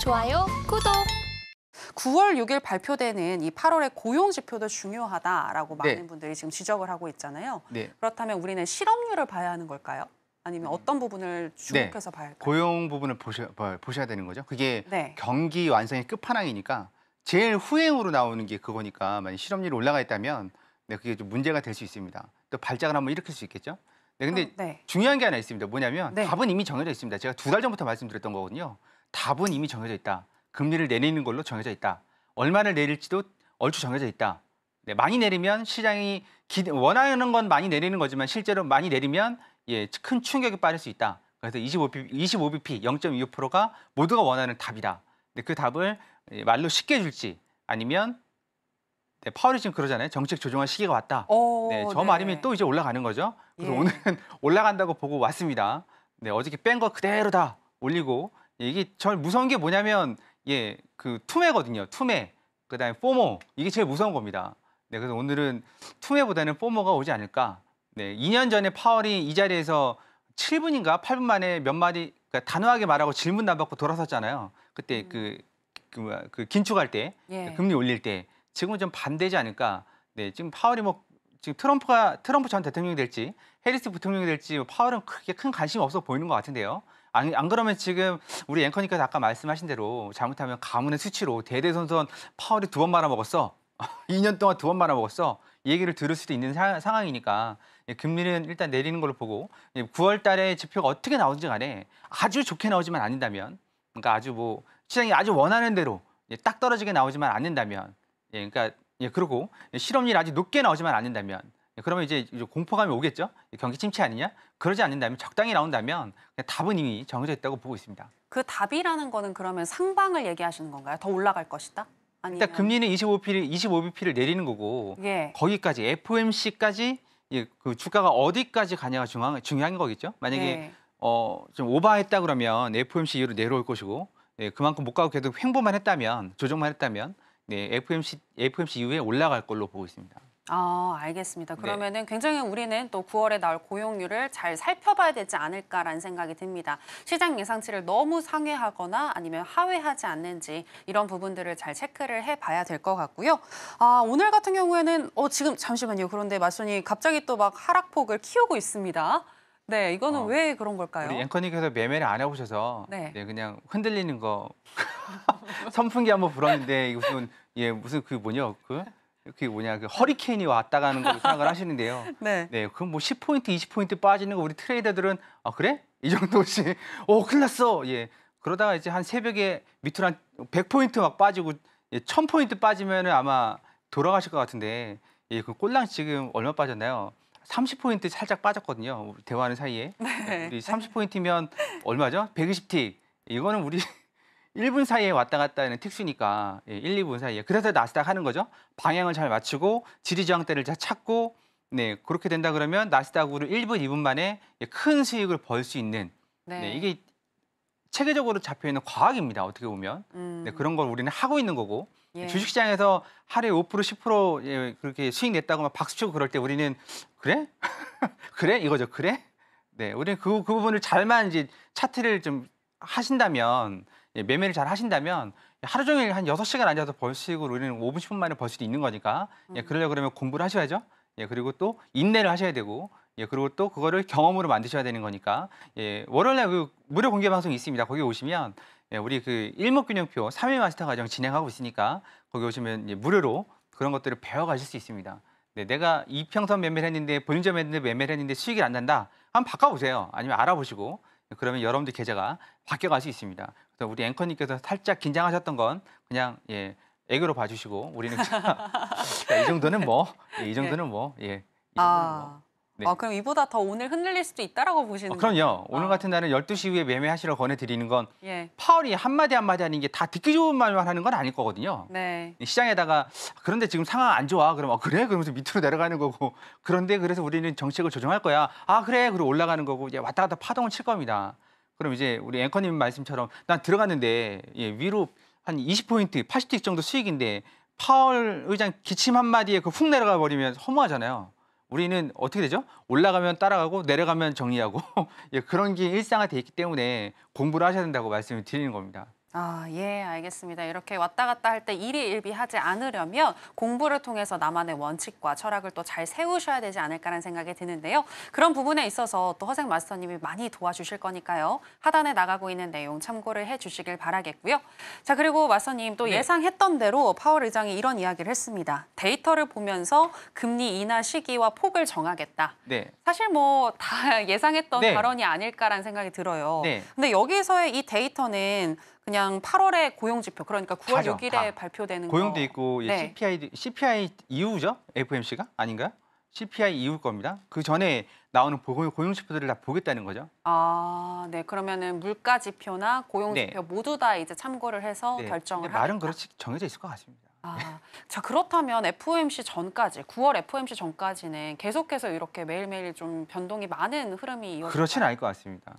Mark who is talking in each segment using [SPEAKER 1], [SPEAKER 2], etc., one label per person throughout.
[SPEAKER 1] 좋아요, 구독.
[SPEAKER 2] 9월 6일 발표되는 이 8월의 고용 지표도 중요하다라고
[SPEAKER 3] 네.
[SPEAKER 2] 많은 분들이 지금 지적을 하고 있잖아요.
[SPEAKER 3] 네.
[SPEAKER 2] 그렇다면 우리는 실업률을 봐야 하는 걸까요? 아니면 어떤 부분을 주목해서 봐야 할까요?
[SPEAKER 3] 고용 부분을 보셔야 되는 거죠. 그게
[SPEAKER 2] 네.
[SPEAKER 3] 경기 완성의 끝판왕이니까 제일 후행으로 나오는 게 그거니까 만약 실업률이 올라가 있다면 그게 좀 문제가 될 수 있습니다. 또 발작을 한번 일으킬 수 있겠죠. 근데
[SPEAKER 2] 네.
[SPEAKER 3] 중요한 게 하나 있습니다. 뭐냐면
[SPEAKER 2] 네.
[SPEAKER 3] 답은 이미 정해져 있습니다. 제가 2달 전부터 말씀드렸던 거거든요. 답은 이미 정해져 있다. 금리를 내리는 걸로 정해져 있다. 얼마를 내릴지도 얼추 정해져 있다. 많이 내리면 시장이 원하는 건 많이 내리는 거지만 실제로 많이 내리면 큰 충격이 빠질 수 있다. 그래서 25bp 0.25%가 모두가 원하는 답이다. 근데 그 답을 말로 쉽게 해줄지 아니면 파월이 지금 그러잖아요. 정책 조정할 시기가 왔다. 저 말이면 또 이제 올라가는 거죠. 그래서 오늘은 올라간다고 보고 왔습니다. 어저께 뺀 거 그대로 다 올리고 이게 절 무서운 게 뭐냐면 그 투매거든요. 투매. 그다음에 포모. 이게 제일 무서운 겁니다. 그래서 오늘은 투매보다는 포모가 오지 않을까. 2년 전에 파월이 이 자리에서 7분인가 8분 만에 몇 마디 그러니까 단호하게 말하고 질문도 안 받고 돌아섰잖아요. 그때 그 긴축할 때, 금리 올릴 때. 지금은 좀 반대지 않을까. 지금 파월이 지금 트럼프 전 대통령이 될지 해리스 부통령이 될지 파월은 그렇게 큰 관심이 없어 보이는 것 같은데요. 안 그러면 지금 우리 앵커님께서 아까 말씀하신 대로 잘못하면 가문의 수치로 대대손손 파월이 2번 말아먹었어. 2년 동안 2번 말아먹었어. 이 얘기를 들을 수도 있는 상황이니까 금리는 일단 내리는 걸로 보고 9월 달에 지표가 어떻게 나오든지 간에 아주 좋게 나오지만 않는다면 그러니까 아주 시장이 아주 원하는 대로 딱 떨어지게 나오지만 않는다면 그러니까 그리고 실업률이 아주 높게 나오지만 않는다면 그러면 이제 공포감이 오겠죠. 경기 침체 아니냐? 그러지 않는다면 적당히 나온다면 답은 이미 정해져 있다고 보고 있습니다.
[SPEAKER 2] 그 답이라는 거는 그러면 상방을 얘기하시는 건가요? 더 올라갈 것이다? 아니면...
[SPEAKER 3] 일단 금리는 25bp를 내리는 거고 거기까지 FOMC까지 그 주가가 어디까지 가냐가 중요한 거겠죠. 만약에 좀 오버했다 그러면 FOMC 이후로 내려올 것이고 그만큼 못 가고 계속 횡보만 했다면 조정만 했다면 FOMC 이후에 올라갈 걸로 보고 있습니다.
[SPEAKER 2] 알겠습니다. 그러면은 굉장히 우리는 또 9월에 나올 고용률을 잘 살펴봐야 되지 않을까라는 생각이 듭니다. 시장 예상치를 너무 상회하거나 아니면 하회하지 않는지 이런 부분들을 잘 체크를 해봐야 될 것 같고요. 오늘 같은 경우에는 지금 잠시만요. 그런데 마손이 갑자기 또 막 하락폭을 키우고 있습니다. 이거는 왜 그런 걸까요?
[SPEAKER 3] 우리 앵커님께서 매매를 안 해보셔서 그냥 흔들리는 거 선풍기 한번 불었는데 무슨 그게 뭐냐 그 허리케인이 왔다 가는 걸 생각을 하시는데요. 그럼 10포인트, 20포인트 빠지는 거 우리 트레이더들은 그래? 이 정도씩 큰일 났어. 그러다가 이제 한 새벽에 밑으로 한 100포인트 막 빠지고 1000포인트 빠지면은 아마 돌아가실 것 같은데 그 꼴랑 지금 얼마 빠졌나요? 30포인트 살짝 빠졌거든요. 우리 대화하는 사이에. 우리 30포인트면 얼마죠? 120틱. 이거는 우리 1분 사이에 왔다 갔다 하는 특수니까 1, 2분 사이에. 그래서 나스닥 하는 거죠. 방향을 잘 맞추고 지지저항대를 잘 찾고 그렇게 된다 그러면 나스닥으로 1분, 2분 만에 큰 수익을 벌 수 있는 이게 체계적으로 잡혀있는 과학입니다. 어떻게 보면. 그런 걸 우리는 하고 있는 거고 주식시장에서 하루에 5%, 10% 그렇게 수익 냈다고 막 박수치고 그럴 때 우리는 그래? 그래? 이거죠. 그래? 우리는 그 부분을 잘만 이제 차트를 좀 하신다면 매매를 잘 하신다면 하루 종일 한 6시간 앉아서 벌 수익을 우리는 5분, 10분 만에 벌 수도 있는 거니까 그러려고 그러면 공부를 하셔야죠. 그리고 또 인내를 하셔야 되고 그리고 또 그거를 경험으로 만드셔야 되는 거니까 월요일날 그 무료 공개 방송이 있습니다. 거기 오시면 우리 그 일목균형표 3일 마스터 과정 진행하고 있으니까 거기 오시면 무료로 그런 것들을 배워가실 수 있습니다. 내가 이평선 매매를 했는데 본인점 매매를 했는데 수익이 안 난다. 한번 바꿔보세요. 아니면 알아보시고 그러면 여러분들 계좌가 바뀌어갈 수 있습니다. 그래서 우리 앵커님께서 살짝 긴장하셨던 건 그냥 애교로 봐주시고 우리는 이 정도는 이 정도는
[SPEAKER 2] 그럼 이보다 더 오늘 흔들릴 수도 있다라고 보시는 거예요?
[SPEAKER 3] 그럼요. 오늘 같은 날은 12시 이후에 매매하시라고 권해드리는 건 파월이 한마디 하는 게 다 듣기 좋은 말만 하는 건 아닐 거거든요. 시장에다가 그런데 지금 상황 안 좋아. 그럼 그래? 그러면서 밑으로 내려가는 거고 그런데 그래서 우리는 정책을 조정할 거야. 그래? 그리고 올라가는 거고 왔다 갔다 파동을 칠 겁니다. 그럼 이제 우리 앵커님 말씀처럼 난 들어갔는데 위로 한 20포인트, 80틱 정도 수익인데 파월 의장 기침 한마디에 훅 내려가 버리면 허무하잖아요. 우리는 어떻게 되죠? 올라가면 따라가고 내려가면 정리하고 그런 게 일상화돼 있기 때문에 공부를 하셔야 된다고 말씀을 드리는 겁니다.
[SPEAKER 2] 예, 알겠습니다. 이렇게 왔다 갔다 할 때 일희일비하지 않으려면 공부를 통해서 나만의 원칙과 철학을 또 잘 세우셔야 되지 않을까라는 생각이 드는데요. 그런 부분에 있어서 또 허생 마스터님이 많이 도와주실 거니까요. 하단에 나가고 있는 내용 참고를 해주시길 바라겠고요. 자, 그리고 마스터님 또
[SPEAKER 3] 네.
[SPEAKER 2] 예상했던 대로 파월 의장이 이런 이야기를 했습니다. 데이터를 보면서 금리 인하 시기와 폭을 정하겠다.
[SPEAKER 3] 네.
[SPEAKER 2] 사실 뭐 다 예상했던
[SPEAKER 3] 네.
[SPEAKER 2] 발언이 아닐까라는 생각이 들어요.
[SPEAKER 3] 네.
[SPEAKER 2] 근데 여기서의 이 데이터는 그냥 8월에 고용지표, 그러니까 9월
[SPEAKER 3] 다죠,
[SPEAKER 2] 6일에
[SPEAKER 3] 다.
[SPEAKER 2] 발표되는
[SPEAKER 3] 고용도
[SPEAKER 2] 거.
[SPEAKER 3] 있고
[SPEAKER 2] 네.
[SPEAKER 3] CPI 이후죠? FOMC가 아닌가요? CPI 이후 겁니다. 그 전에 나오는 고용 지표들을 다 보겠다는 거죠.
[SPEAKER 2] 네. 그러면은 물가 지표나 고용
[SPEAKER 3] 네.
[SPEAKER 2] 지표 모두 다 이제 참고를 해서
[SPEAKER 3] 네.
[SPEAKER 2] 결정을
[SPEAKER 3] 근데 말은
[SPEAKER 2] 하겠다.
[SPEAKER 3] 그렇지 정해져 있을 것 같습니다.
[SPEAKER 2] 자, 그렇다면 FOMC 전까지, 9월 FOMC 전까지는 계속해서 이렇게 매일매일 좀 변동이 많은 흐름이 이어질까요?
[SPEAKER 3] 그렇지는 않을 것 같습니다.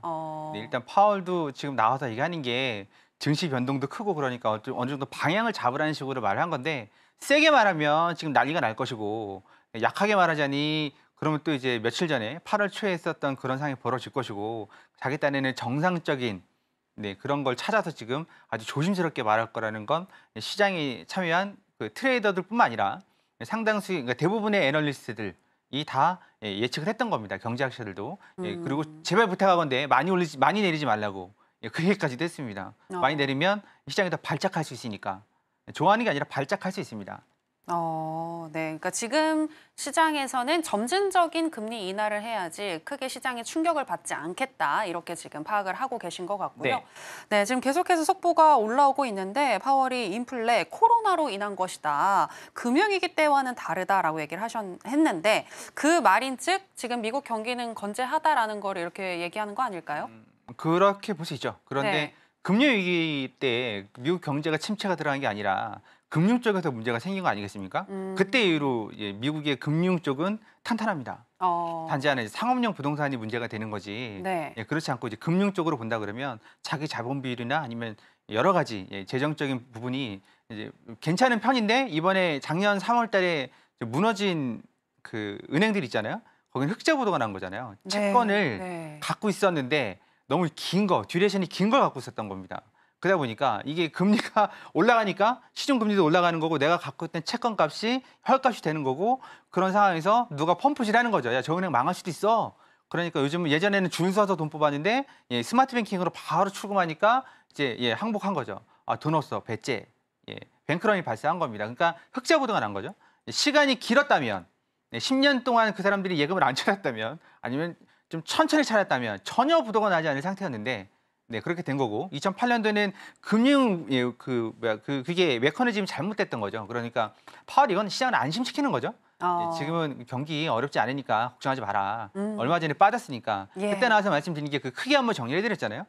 [SPEAKER 3] 네, 일단 파월도 지금 나와서 얘기하는 게 증시 변동도 크고 그러니까 어느 정도 방향을 잡으라는 식으로 말을 한 건데 세게 말하면 지금 난리가 날 것이고 약하게 말하자니 그러면 또 이제 며칠 전에 8월 초에 했었던 그런 상황이 벌어질 것이고 자기 딴에는 정상적인 그런 걸 찾아서 지금 아주 조심스럽게 말할 거라는 건 시장에 참여한 그 트레이더들뿐만 아니라 상당수 그러니까 대부분의 애널리스트들이 다 예측을 했던 겁니다. 경제학자들도. 그리고 제발 부탁하건대 많이 내리지 말라고 그 얘기까지도 했습니다. 많이 내리면 시장이 더 발작할 수 있으니까. 좋아하는 게 아니라 발작할 수 있습니다.
[SPEAKER 2] 네. 그러니까 지금 시장에서는 점진적인 금리 인하를 해야지 크게 시장에 충격을 받지 않겠다. 이렇게 지금 파악을 하고 계신 것 같고요. 네, 지금 계속해서 속보가 올라오고 있는데 파월이 인플레 코로나로 인한 것이다. 금융위기 때와는 다르다라고 얘기를 했는데 그 말인즉 지금 미국 경기는 건재하다라는 걸 이렇게 얘기하는 거 아닐까요?
[SPEAKER 3] 그렇게 볼 수 있죠. 그런데
[SPEAKER 2] 네.
[SPEAKER 3] 금융위기 때 미국 경제가 침체가 들어간 게 아니라 금융 쪽에서 문제가 생긴 거 아니겠습니까? 그때 이후로 미국의 금융 쪽은 탄탄합니다. 단지 하나 상업용 부동산이 문제가 되는 거지.
[SPEAKER 2] 네.
[SPEAKER 3] 그렇지 않고 이제 금융 쪽으로 본다 그러면 자기 자본 비율이나 아니면 여러 가지 재정적인 부분이 이제 괜찮은 편인데 이번에 작년 3월달에 무너진 그 은행들 있잖아요. 거기는 흑자 보도가 난 거잖아요. 채권을 갖고 있었는데 너무 긴 거, 듀레이션이 긴 걸 갖고 있었던 겁니다. 그러다 보니까 이게 금리가 올라가니까 시중금리도 올라가는 거고 내가 갖고 있던 채권 값이 헐값이 되는 거고 그런 상황에서 누가 펌프질하는 거죠. 야, 저 은행 망할 수도 있어. 그러니까 요즘은 예전에는 줄 서서 돈 뽑았는데 스마트 뱅킹으로 바로 출금하니까 이제 항복한 거죠. 돈 없어, 배째. 뱅크런이 발생한 겁니다. 그러니까 흑자 보도가 난 거죠. 시간이 길었다면 10년 동안 그 사람들이 예금을 안 찾았다면 아니면 좀 천천히 찾았다면 전혀 부도가 나지 않을 상태였는데 그렇게 된 거고 2008년도에는 금융 그게 메커니즘이 잘못됐던 거죠. 그러니까 파월이 이건 시장을 안심시키는 거죠. 지금은 경기 어렵지 않으니까 걱정하지 마라. 얼마 전에 빠졌으니까 그때 나와서 말씀드린 게 그 크게 한번 정리해드렸잖아요.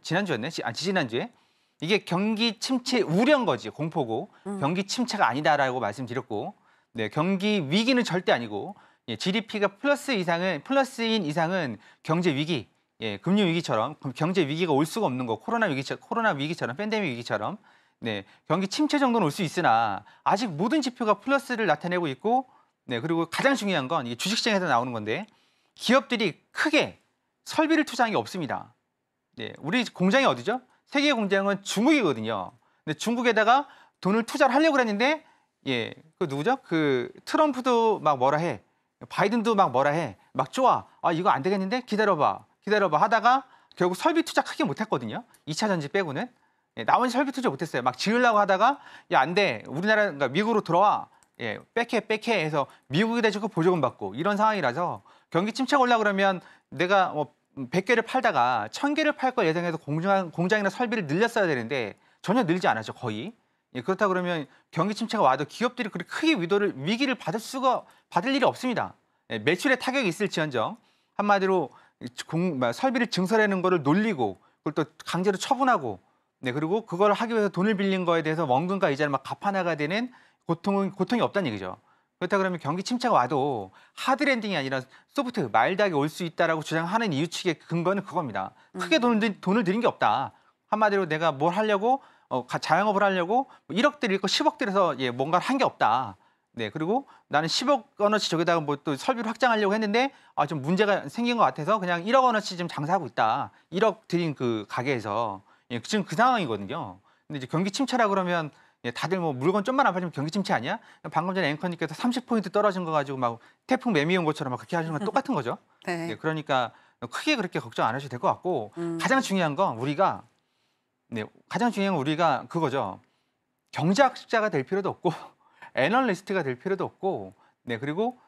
[SPEAKER 3] 지난주였네. 지난주에 이게 경기 침체 우려인 거지 공포고 경기 침체가 아니다라고 말씀드렸고 경기 위기는 절대 아니고 GDP가 플러스인 이상은 경제 위기. 금융 위기처럼 경제 위기가 올 수가 없는 거 코로나 위기처럼 팬데믹 위기처럼 경기 침체 정도는 올 수 있으나 아직 모든 지표가 플러스를 나타내고 있고 그리고 가장 중요한 건 이게 주식시장에서 나오는 건데 기업들이 크게 설비를 투자한 게 없습니다. 우리 공장이 어디죠? 세계 공장은 중국이거든요. 근데 중국에다가 돈을 투자를 하려고 했는데 그 누구죠? 그 트럼프도 막 뭐라 해. 바이든도 막 뭐라 해. 막 좋아. 이거 안 되겠는데 기다려봐 하다가 결국 설비 투자 크게 못했거든요. 2차 전지 빼고는. 나머지 설비 투자 못했어요. 막 지으려고 하다가 야, 안 돼. 우리나라 그러니까 미국으로 들어와. 빽해 해서 미국에다 주고 보조금 받고 이런 상황이라서 경기 침체가 올라 그러면 내가 뭐 100개를 팔다가 1000개를 팔 걸 예상해서 공장이나 설비를 늘렸어야 되는데 전혀 늘지 않았죠. 거의. 그렇다 그러면 경기 침체가 와도 기업들이 그렇게 크게 위기를 받을 일이 없습니다. 매출에 타격이 있을지언정 한마디로 설비를 증설하는 거를 놀리고 그걸 또 강제로 처분하고 그리고 그걸 하기 위해서 돈을 빌린 거에 대해서 원금과 이자를 막 갚아나가야 되는 고통이 없다는 얘기죠. 그렇다 그러면 경기 침체가 와도 하드랜딩이 아니라 소프트, 마일드하게 올 수 있다라고 주장하는 이유 측의 근거는 그겁니다. 크게 돈을 들인 게 없다. 한마디로 내가 뭘 하려고 자영업을 하려고 1억 들이고 10억 들여서 뭔가를 한 게 없다. 그리고 나는 10억 원어치 저기다가 뭐 또 설비를 확장하려고 했는데 좀 문제가 생긴 것 같아서 그냥 1억 원어치 지금 장사하고 있다. 1억 들인 그 가게에서 예, 지금 그 상황이거든요. 근데 이제 경기 침체라 그러면 예, 다들 뭐 물건 좀만 안 빠지면 경기 침체 아니야? 방금 전에 앵커님께서 30포인트 떨어진 거 가지고 막 태풍 매미 온 것처럼 막 그렇게 하시는 건 똑같은 거죠.
[SPEAKER 2] 네.
[SPEAKER 3] 네, 그러니까 크게 그렇게 걱정 안 하셔도 될 것 같고 가장 중요한 건 우리가 가장 중요한 건 우리가 그거죠. 경제학자가 될 필요도 없고 애널리스트가 될 필요도 없고 그리고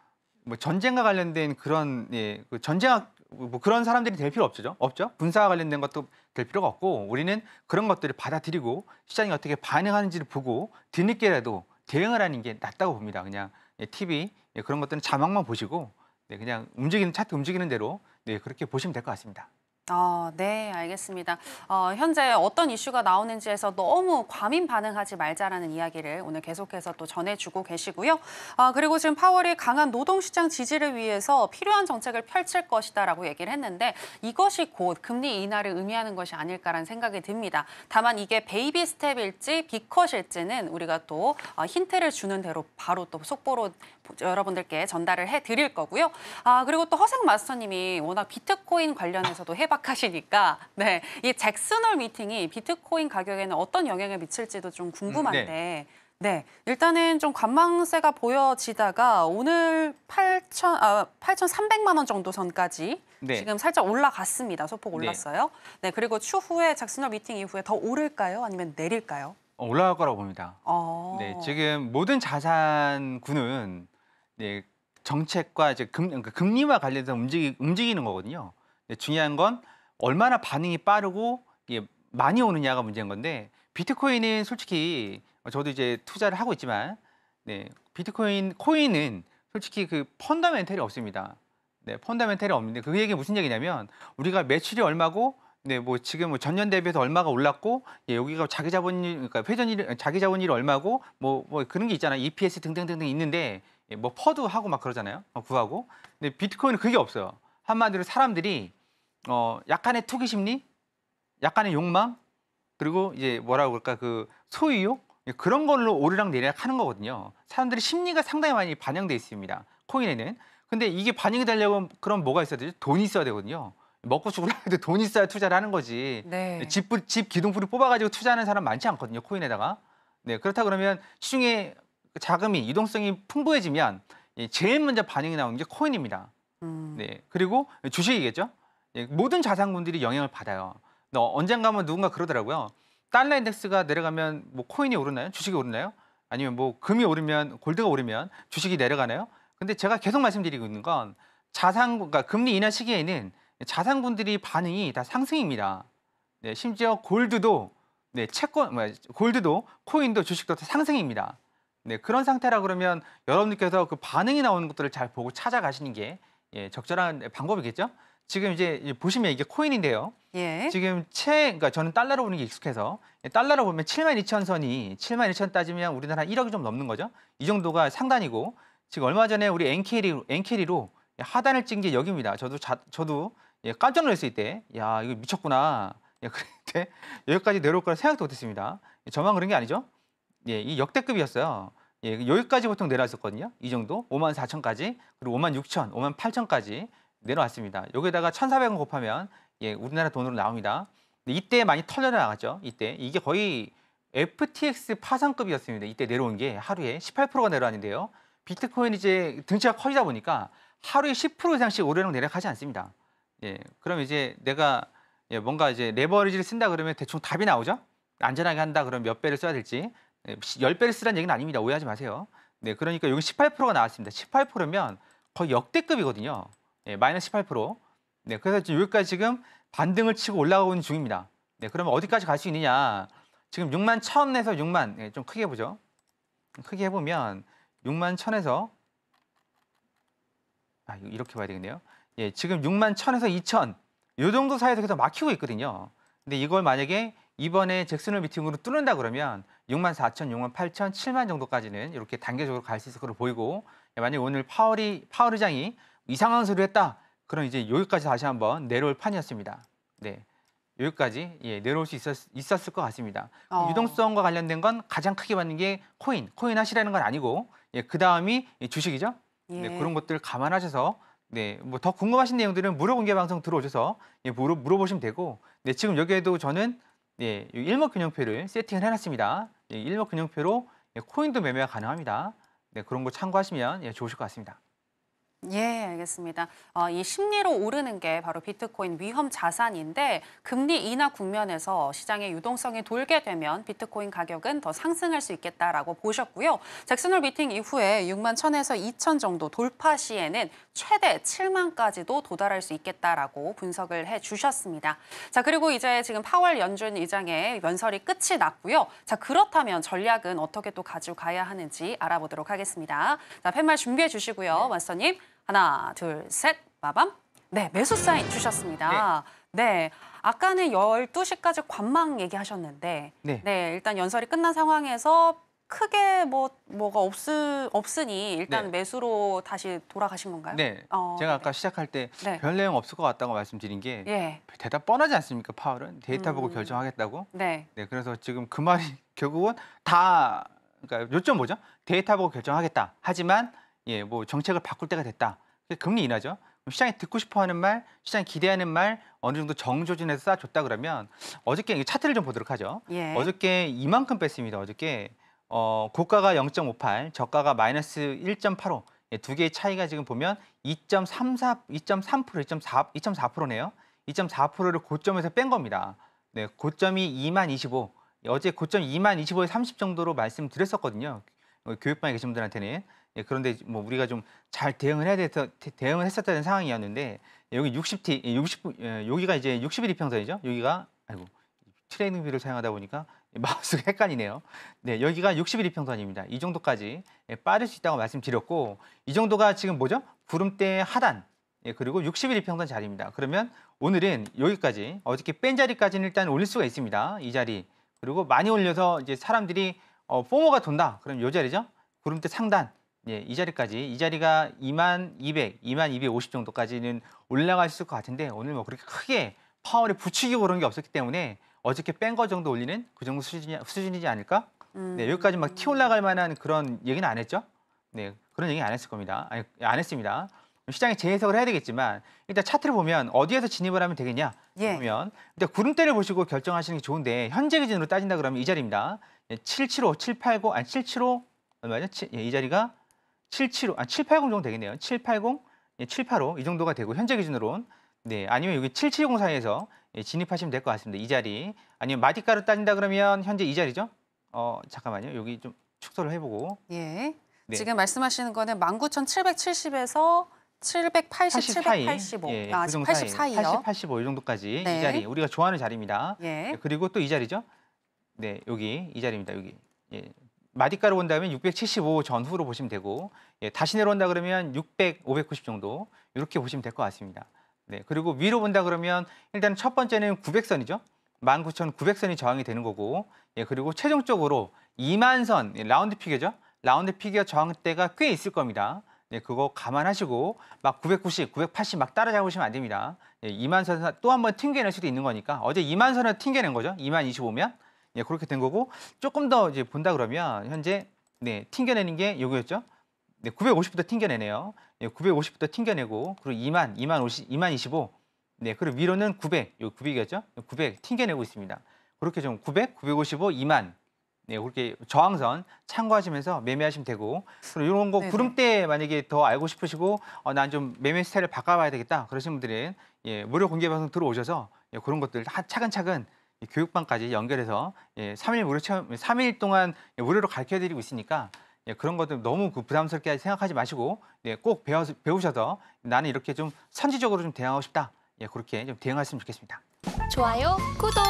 [SPEAKER 3] 뭐 전쟁과 관련된 그런 그 전쟁학 뭐 그런 사람들이 될 필요 없죠. 군사와 관련된 것도 될 필요가 없고 우리는 그런 것들을 받아들이고 시장이 어떻게 반응하는지를 보고 뒤늦게라도 대응을 하는 게 낫다고 봅니다. 그냥 TV 그런 것들은 자막만 보시고 그냥 움직이는 차트 움직이는 대로 그렇게 보시면 될 것 같습니다.
[SPEAKER 2] 네, 알겠습니다. 현재 어떤 이슈가 나오는지에서 너무 과민 반응하지 말자라는 이야기를 오늘 계속해서 또 전해주고 계시고요. 그리고 지금 파월이 강한 노동시장 지지를 위해서 필요한 정책을 펼칠 것이다라고 얘기를 했는데 이것이 곧 금리 인하를 의미하는 것이 아닐까라는 생각이 듭니다. 다만 이게 베이비 스텝일지 빅컷일지는 우리가 또 힌트를 주는 대로 바로 또 속보로 여러분들께 전달을 해드릴 거고요. 그리고 또 허생 마스터님이 워낙 비트코인 관련해서도 해박하시니까 이 잭슨홀 미팅이 비트코인 가격에는 어떤 영향을 미칠지도 좀 궁금한데 일단은 좀 관망세가 보여지다가 오늘 8,300만 원 정도 선까지 지금 살짝 올라갔습니다. 소폭 올랐어요. 그리고 추후에 잭슨홀 미팅 이후에 더 오를까요? 아니면 내릴까요?
[SPEAKER 3] 올라갈 거라고 봅니다. 지금 모든 자산군은 정책과 이제 금리와 관련해서 움직이는 거거든요. 중요한 건 얼마나 반응이 빠르고 많이 오느냐가 문제인 건데 비트코인은 솔직히 저도 이제 투자를 하고 있지만 코인은 솔직히 그 펀더멘털이 없습니다. 펀더멘털이 없는데 그 얘기 무슨 얘기냐면 우리가 매출이 얼마고 뭐 지금 뭐 전년 대비해서 얼마가 올랐고 여기가 자기 자본율 그러니까 회전율 자기 자본율이 얼마고 뭐 그런 게 있잖아요. EPS 등등등등 있는데 뭐 퍼드하고 막 그러잖아요. 구하고. 근데 비트코인은 그게 없어요. 한마디로 사람들이 약간의 투기 심리, 약간의 욕망, 그리고 이제 뭐라고 그럴까 그 소유욕 그런 걸로 오르락 내리락 하는 거거든요. 사람들의 심리가 상당히 많이 반영돼 있습니다. 코인에는. 근데 이게 반영이 되려면 그럼 뭐가 있어야 되죠? 돈이 있어야 되거든요. 먹고 죽으려고 해도 돈 있어야 투자를 하는 거지. 집 기둥뿌리 뽑아가지고 투자하는 사람 많지 않거든요. 코인에다가. 그렇다 그러면 시중에 자금이 유동성이 풍부해지면 제일 먼저 반응이 나오는 게 코인입니다. 그리고 주식이겠죠. 모든 자산군들이 영향을 받아요. 언젠가 한번 누군가 그러더라고요. 달러 인덱스가 내려가면 뭐 코인이 오르나요? 주식이 오르나요? 아니면 뭐 금이 오르면 골드가 오르면 주식이 내려가나요? 근데 제가 계속 말씀드리고 있는 건 그러니까 금리 인하 시기에는 자산군들이 반응이 다 상승입니다. 심지어 골드도 골드도 코인도 주식도 다 상승입니다. 그런 상태라 그러면 여러분들께서 그 반응이 나오는 것들을 잘 보고 찾아가시는 게 적절한 방법이겠죠. 지금 이제 보시면 이게 코인인데요. 지금 그러니까 저는 달러로 보는 게 익숙해서 달러로 보면 72,000선이 72,000 따지면 우리나라 1억이 좀 넘는 거죠. 이 정도가 상단이고 지금 얼마 전에 우리 엔캐리로 하단을 찍은 게 여기입니다. 저도 깜짝 놀랐을 때, 야 이거 미쳤구나. 그때 여기까지 내려올 거라 생각도 못했습니다. 저만 그런 게 아니죠. 이 역대급이었어요. 여기까지 보통 내려왔었거든요. 이 정도 54,000까지 그리고 56,000, 58,000까지 내려왔습니다. 여기다가 1,400원 곱하면 우리나라 돈으로 나옵니다. 이때 많이 털려 나갔죠. 이게 거의 FTX 파산급이었습니다. 이때 내려온 게 하루에 18%가 내려왔는데요. 비트코인이 이제 등치가 커지다 보니까 하루에 10% 이상씩 오르락 내리락하지 않습니다. 그럼 이제 내가 뭔가 이제 레버리지를 쓴다 그러면 대충 답이 나오죠. 안전하게 한다 그러면 몇 배를 써야 될지 10배를 쓰라는 얘기는 아닙니다. 오해하지 마세요. 그러니까 여기 18%가 나왔습니다. 18%면 거의 역대급이거든요. 마이너스 18%. 그래서 지금 여기까지 지금 반등을 치고 올라가고 있는 중입니다. 그러면 어디까지 갈 수 있느냐? 지금 61,000에서 6만 좀 크게 보죠. 크게 해보면 61,000에서 이렇게 봐야 되겠네요. 지금 61,000에서 2,000 이 정도 사이에서 계속 막히고 있거든요. 근데 이걸 만약에 이번에 잭슨홀 미팅으로 뚫는다 그러면 64,000, 68,000, 7만 정도까지는 이렇게 단계적으로 갈 수 있을 거로 보이고 만약에 오늘 파월 의장이 이상한 소리를 했다. 그럼 이제 여기까지 다시 한번 내려올 판이었습니다. 여기까지 내려올 수 있었을 것 같습니다. 유동성과 관련된 건 가장 크게 받는 게 코인 하시라는 건 아니고 그 다음이 주식이죠. 그런 것들 감안하셔서 뭐 더 궁금하신 내용들은 무료 공개 방송 들어오셔서 물어보시면 되고 지금 여기에도 저는 예, 이 일목균형표를 세팅을 해놨습니다. 예, 일목균형표로 예, 코인도 매매가 가능합니다. 네, 그런 거 참고하시면 예, 좋으실 것 같습니다.
[SPEAKER 2] 예, 알겠습니다. 이 심리로 오르는 게 바로 비트코인 위험 자산인데 금리 인하 국면에서 시장의 유동성이 돌게 되면 비트코인 가격은 더 상승할 수 있겠다라고 보셨고요. 잭슨홀 미팅 이후에 6만 1천에서 2천 정도 돌파 시에는 최대 7만까지도 도달할 수 있겠다라고 분석을 해주셨습니다. 자, 그리고 이제 지금 파월 연준 의장의 연설이 끝이 났고요. 자, 그렇다면 전략은 어떻게 또 가지고 가야 하는지 알아보도록 하겠습니다. 자, 팻말 준비해 주시고요, 마스터님. 하나, 둘, 셋, 빠밤. 네, 매수 사인 주셨습니다. 네. 아까는 12시까지 관망 얘기하셨는데 네, 일단 연설이 끝난 상황에서 크게 뭐가 없으니 일단 매수로 다시 돌아가신 건가요?
[SPEAKER 3] 네. 제가 아까 시작할 때 별 내용 없을 것 같다고 말씀드린 게 대답 뻔하지 않습니까? 파월은 데이터 보고 결정하겠다고. 네. 그래서 지금 그 말이 결국은 다 그러니까 요점 뭐죠? 데이터 보고 결정하겠다. 하지만 예, 뭐 정책을 바꿀 때가 됐다. 금리 인하죠. 시장이 듣고 싶어하는 말, 시장이 기대하는 말 어느 정도 정조준해서 쏴줬다 그러면 어저께 차트를 좀 보도록 하죠. 어저께 이만큼 뺐습니다. 어저께 고가가 0.58, 저가가 마이너스 1.85. 예, 두 개의 차이가 지금 보면 2.34, 2.3%, 2.4%네요. 2.4%를 고점에서 뺀 겁니다. 네, 고점이 2만25. 어제 고점 2만25에 30 정도로 말씀드렸었거든요. 교육반에 계신 분들한테는. 예, 그런데 뭐 우리가 좀 잘 대응을 했었다는 상황이었는데 여기 60T, 여기가 이제 60일 이평선이죠. 여기가 아이고 트레이닝 뷰를 사용하다 보니까 마우스가 헷갈리네요. 네, 여기가 60일 이평선입니다. 이 정도까지 빠질 수 있다고 말씀드렸고 이 정도가 지금 뭐죠? 구름대 하단 그리고 60일 이평선 자리입니다. 그러면 오늘은 여기까지 어저께 뺀 자리까지는 일단 올릴 수가 있습니다. 이 자리 그리고 많이 올려서 이제 사람들이 포모가 돈다. 그럼 이 자리죠? 구름대 상단. 예, 이 자리까지, 이 자리가 2만 250 정도까지는 올라갈 수 있을 것 같은데 오늘 뭐 그렇게 크게 파월에 부추기고 그런 게 없었기 때문에 어저께 뺀 거 정도 올리는 그 정도 수준이지 않을까? 네, 여기까지 막 튀어 올라갈 만한 그런 얘기는 안 했죠? 네, 그런 얘기 안 했을 겁니다. 아니, 안 했습니다. 시장에 재해석을 해야 되겠지만 일단 차트를 보면 어디에서 진입을 하면 되겠냐? 보면 일단 구름대를 보시고 결정하시는 게 좋은데 현재 기준으로 따진다 그러면 이 자리입니다. 775, 780, 아니 775 얼마죠? 이 자리가 780 정도 되겠네요. 780, 785 이 정도가 되고 현재 기준으로는 네, 아니면 여기 7720 사이에서 진입하시면 될 것 같습니다. 이 자리. 아니면 마디가로 따진다 그러면 현재 이 자리죠? 잠깐만요. 여기 좀 축소를 해보고.
[SPEAKER 2] 예. 네. 지금 말씀하시는 거는 19,770에서 780, 785.
[SPEAKER 3] 예,
[SPEAKER 2] 아,
[SPEAKER 3] 그 정도
[SPEAKER 2] 80 사이요.
[SPEAKER 3] 80, 85 이 정도까지 이 자리. 우리가 좋아하는 자리입니다. 그리고 또 이 자리죠? 네, 여기 이 자리입니다. 여기. 예. 마디가로 본다면 675 전후로 보시면 되고 다시 내려온다 그러면 600, 590 정도 이렇게 보시면 될 것 같습니다. 네, 그리고 위로 본다 그러면 일단 첫 번째는 900선이죠. 19,900선이 저항이 되는 거고 그리고 최종적으로 2만선, 라운드 피겨죠. 라운드 피겨 저항대가 꽤 있을 겁니다. 네, 그거 감안하시고 막 990, 980 막 따라잡으시면 안 됩니다. 2만선 또 한 번 튕겨낼 수도 있는 거니까 어제 2만선을 튕겨낸 거죠. 2만 25면. 예, 그렇게 된 거고 조금 더 이제 본다 그러면 현재 튕겨내는 게 여기였죠. 네, 950부터 튕겨내네요. 예, 950부터 튕겨내고 그리고 2만 25. 네, 그리고 위로는 900. 요 900이었죠? 900 튕겨내고 있습니다. 그렇게 좀 900, 955, 2만. 네, 그렇게 저항선 참고하시면서 매매하시면 되고 그리고 이런 거 구름대 만약에 더 알고 싶으시고 난 좀 매매 스타일을 바꿔봐야 되겠다 그러신 분들은 무료 공개 방송 들어오셔서 그런 것들 차근차근 교육반까지 연결해서 3일 무료 체험, 3일 동안 무료로 가르쳐드리고 있으니까 그런 것들 너무 부담스럽게 생각하지 마시고 꼭 배우셔서 나는 이렇게 좀 선지적으로 좀 대응하고 싶다. 그렇게 좀 대응하셨으면 좋겠습니다.
[SPEAKER 1] 좋아요, 구독!